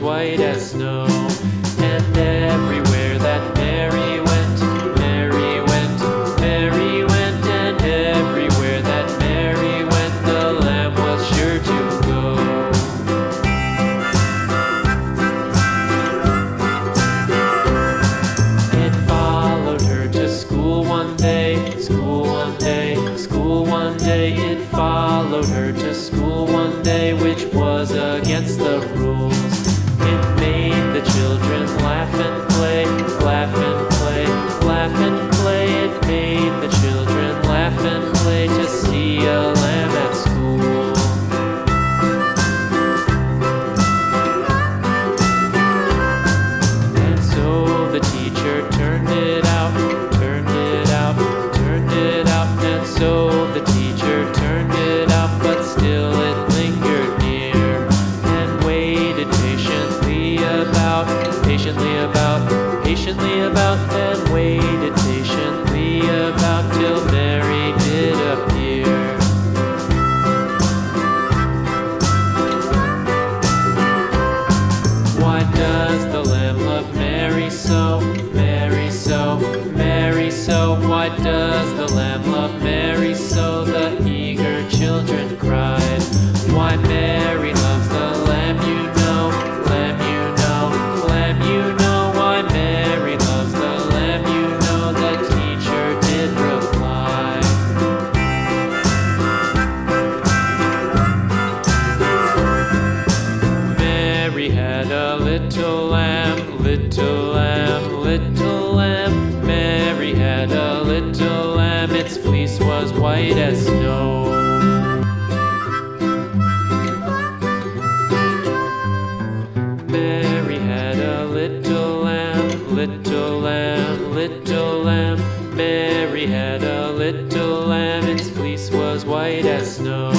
white as snow. And everywhere that Mary went, Mary went, Mary went, and everywhere that Mary went, the lamb was sure to go. It followed her to school one day, school one day, school one day. It followed her to school one day, which was against the rules. It made the children laugh and play, laugh and play, laugh and play. It made the children laugh and play to see a lamb at school. And so the teacher turned it out, turned it out, turned it out. And so the teacher turned it out, but still it lingered near and waited patiently about, patiently about, and waited patiently about till Mary did appear. Why does the lamb love Mary so, Mary so, Mary so? Why does the lamb love Mary so? The eager children cried. Why Mary loves the lamb, you know, lamb, you know, lamb, you know. Why Mary loves the lamb, you know, the teacher did reply. Mary had a little lamb, little lamb, little lamb. Mary had a little lamb, its fleece was white as snow. Mary had a little lamb, little lamb, little lamb. Mary had a little lamb, its fleece was white as snow.